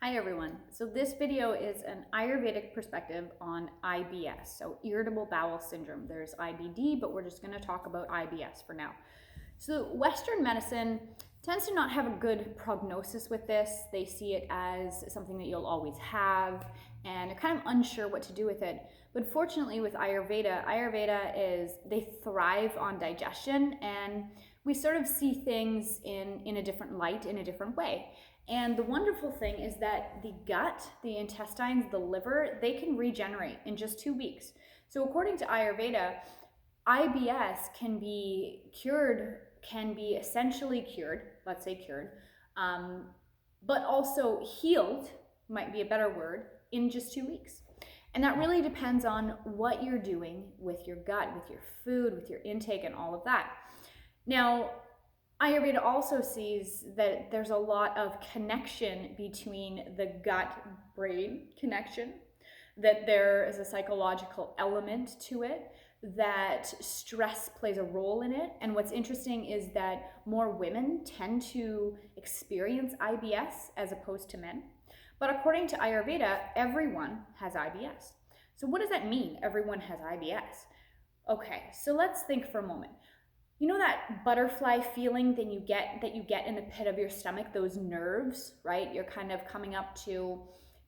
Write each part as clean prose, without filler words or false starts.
Hi everyone. So this video is an Ayurvedic perspective on IBS, so irritable bowel syndrome. There's IBD, but we're just going to talk about IBS for now. So Western medicine tends to not have a good prognosis with this. They see it as something that you'll always have, and they're kind of unsure what to do with it. But fortunately with Ayurveda is they thrive on digestion, and we sort of see things in a different light, in a different way. And the wonderful thing is that the gut, the intestines, the liver, they can regenerate in just 2 weeks. So according to Ayurveda, IBS can be cured, can be essentially cured, let's say cured, but also healed, might be a better word, in just 2 weeks. And that really depends on what you're doing with your gut, with your food, with your intake, and all of that. Now, Ayurveda also sees that there's a lot of connection between the gut-brain connection, that there is a psychological element to it, that stress plays a role in it. And what's interesting is that more women tend to experience IBS as opposed to men. But according to Ayurveda, everyone has IBS. So what does that mean, everyone has IBS? Okay, so let's think for a moment. You know that butterfly feeling that you get in the pit of your stomach, those nerves, right? You're kind of coming up to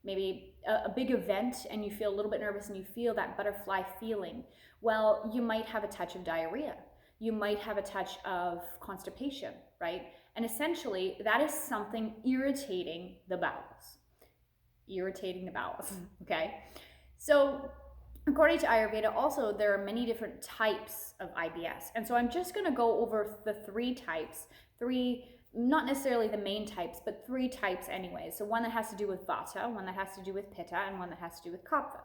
maybe a big event and you feel a little bit nervous and you feel that butterfly feeling. Well, you might have a touch of diarrhea. You might have a touch of constipation, right? And essentially that is something irritating the bowels. Okay? So according to Ayurveda, also, there are many different types of IBS. And so I'm just going to go over the three types, not necessarily the main types, but 3 types anyway. So one that has to do with Vata, one that has to do with Pitta, and one that has to do with Kapha.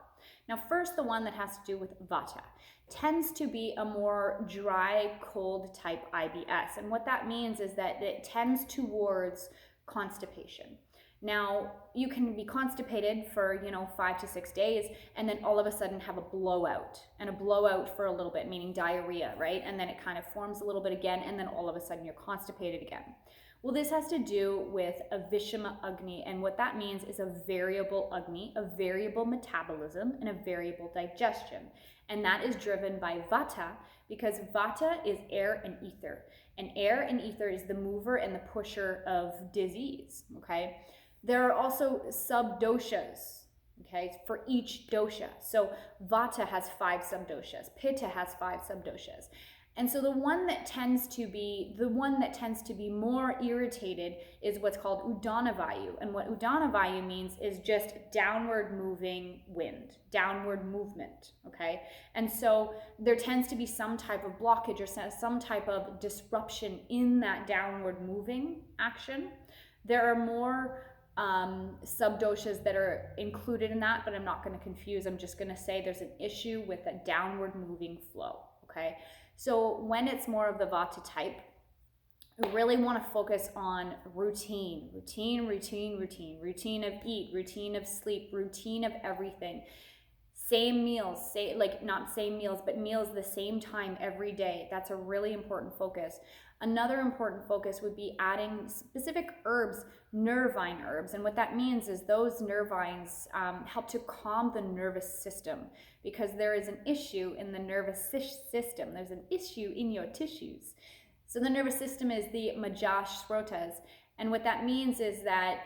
Now, first, the one that has to do with Vata tends to be a more dry, cold type IBS. And what that means is that it tends towards constipation. Now, you can be constipated for, 5 to 6 days and then all of a sudden have a blowout, and a blowout for a little bit, meaning diarrhea, right? And then it kind of forms a little bit again, and then all of a sudden you're constipated again. Well, this has to do with a Vishama Agni, and what that means is a variable Agni, a variable metabolism, and a variable digestion. And that is driven by Vata, because Vata is air and ether. And air and ether is the mover and the pusher of disease, okay? There are also sub-doshas, okay, for each dosha. So Vata has 5 sub-doshas, Pitta has 5 sub-doshas. And so the one that tends to be more irritated is what's called Udana-vayu. And what Udana-vayu means is just downward moving wind, downward movement, okay? And so there tends to be some type of blockage or some type of disruption in that downward moving action. There are more sub-doshas that are included in that, but I'm not going to confuse. I'm just going to say there's an issue with a downward moving flow, okay? So when it's more of the Vata type, we really want to focus on routine of eat, routine of sleep, routine of everything. Same meals, not same meals, but meals the same time every day. That's a really important focus. Another important focus would be adding specific herbs, nervine herbs. And what that means is those nervines help to calm the nervous system, because there is an issue in the nervous system. There's an issue in your tissues. So the nervous system is the Majash Srotas. And what that means is that,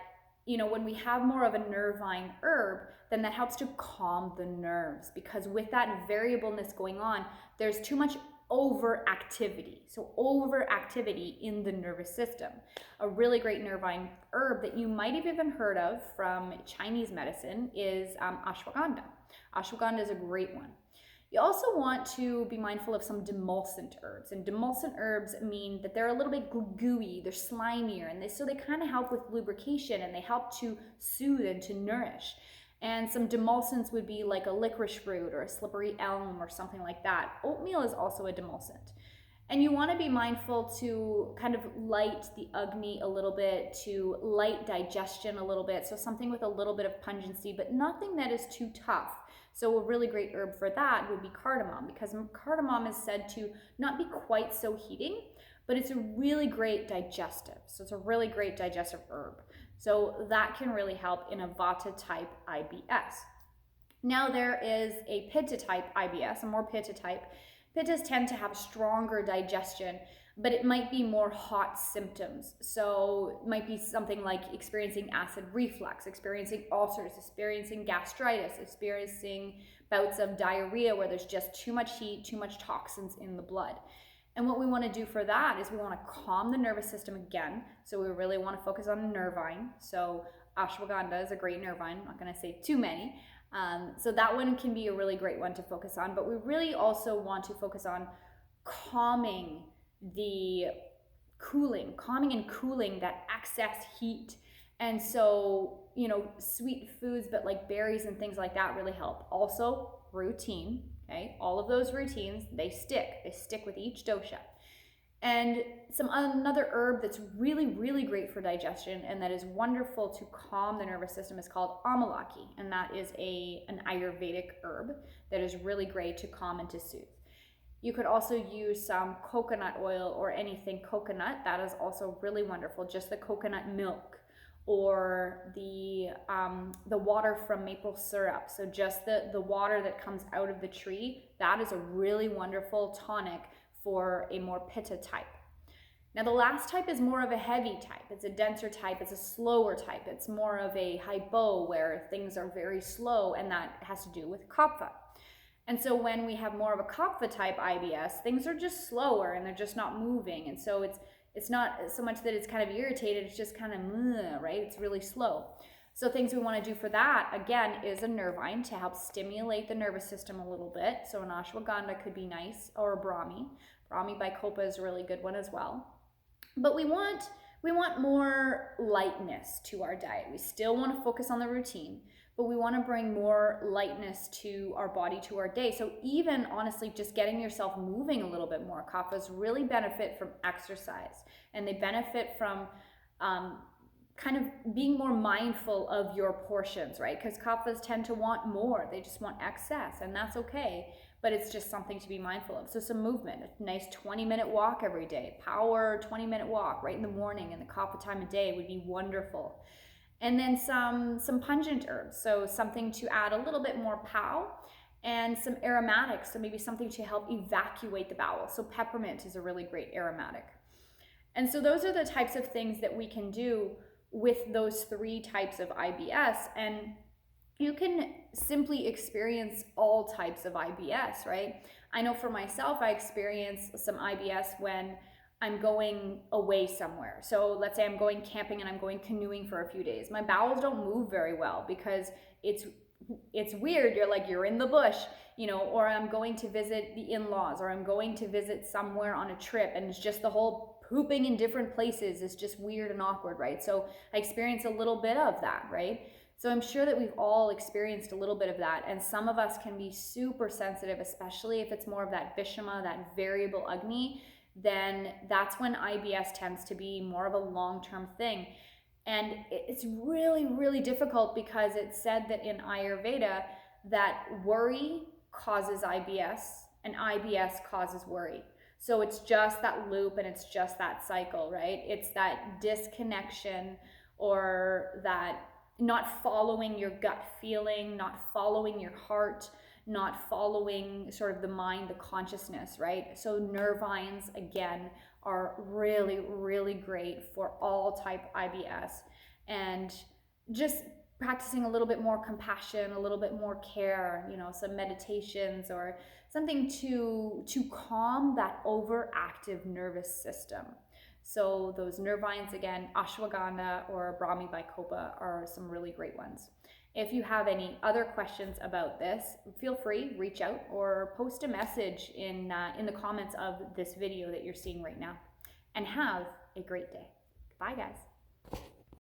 when we have more of a nervine herb, then that helps to calm the nerves, because with that variableness going on, there's too much overactivity. So overactivity in the nervous system. A really great nervine herb that you might have even heard of from Chinese medicine is ashwagandha. Ashwagandha is a great one. You also want to be mindful of some demulcent herbs. And demulcent herbs mean that they're a little bit gooey, they're slimier, and so they kind of help with lubrication, and they help to soothe and to nourish. And some demulcents would be like a licorice root or a slippery elm or something like that. Oatmeal is also a demulcent. And you want to be mindful to kind of light the Agni a little bit, to light digestion a little bit. So something with a little bit of pungency, but nothing that is too tough. So a really great herb for that would be cardamom, because cardamom is said to not be quite so heating, but it's a really great digestive. So it's a really great digestive herb. So that can really help in a Vata type IBS. Now there is a Pitta type IBS, a more Pitta type. Pittas tend to have stronger digestion, but it might be more hot symptoms. So it might be something like experiencing acid reflux, experiencing ulcers, experiencing gastritis, experiencing bouts of diarrhea where there's just too much heat, too much toxins in the blood. And what we want to do for that is we want to calm the nervous system again. So we really want to focus on nervine. So ashwagandha is a great nervine. I'm not going to say too many. So that one can be a really great one to focus on. But we really also want to focus on calming and cooling that excess heat. And so, sweet foods, but like berries and things like that really help. Also, routine. Okay, all of those routines, they stick with each dosha. And another herb that's really, really great for digestion and that is wonderful to calm the nervous system is called amalaki. And that is an Ayurvedic herb that is really great to calm and to soothe. You could also use some coconut oil or anything coconut. That is also really wonderful. Just the coconut milk or the water from maple syrup. So just the water that comes out of the tree, that is a really wonderful tonic for a more Pitta type. Now the last type is more of a heavy type. It's a denser type, it's a slower type. It's more of a hypo where things are very slow, and that has to do with kapha. And so when we have more of a kapha type IBS, things are just slower and they're just not moving. And so it's not so much that it's kind of irritated, it's just kind of, right? It's really slow. So things we want to do for that, again, is a nervine to help stimulate the nervous system a little bit. So an ashwagandha could be nice, or a Brahmi. Brahmi by Copa is a really good one as well. But we want more lightness to our diet. We still want to focus on the routine, but we want to bring more lightness to our body, to our day. So even honestly, just getting yourself moving a little bit more. Kaphas really benefit from exercise, and they benefit from kind of being more mindful of your portions, right? Because kaphas tend to want more. They just want excess, and that's okay. But it's just something to be mindful of. So some movement, a nice 20-minute walk every day, power 20-minute walk right in the morning in the kapha time of day would be wonderful. And then some pungent herbs, so something to add a little bit more pow, and some aromatics, so maybe something to help evacuate the bowel. So peppermint is a really great aromatic. And so those are the types of things that we can do with those three types of IBS. And you can simply experience all types of IBS, right? I know for myself, I experience some IBS when I'm going away somewhere. So let's say I'm going camping and I'm going canoeing for a few days. My bowels don't move very well because it's weird. You're in the bush, or I'm going to visit the in-laws, or I'm going to visit somewhere on a trip, and it's just the whole pooping in different places is just weird and awkward, right? So I experience a little bit of that, right? So I'm sure that we've all experienced a little bit of that, and some of us can be super sensitive, especially if it's more of that Vishama, that variable Agni. Then that's when IBS tends to be more of a long-term thing. And it's really, really difficult because it's said that in Ayurveda that worry causes IBS and IBS causes worry. So it's just that loop and it's just that cycle, right? It's that disconnection, or that not following your gut feeling, not following your heart, not following sort of the mind, the consciousness, right? So nervines, again, are really, really great for all type IBS. And just practicing a little bit more compassion, a little bit more care, some meditations or something to calm that overactive nervous system. So those nervines, again, ashwagandha or Brahmi by Copa are some really great ones. If you have any other questions about this, feel free, reach out or post a message in the comments of this video that you're seeing right now. And have a great day. Bye, guys.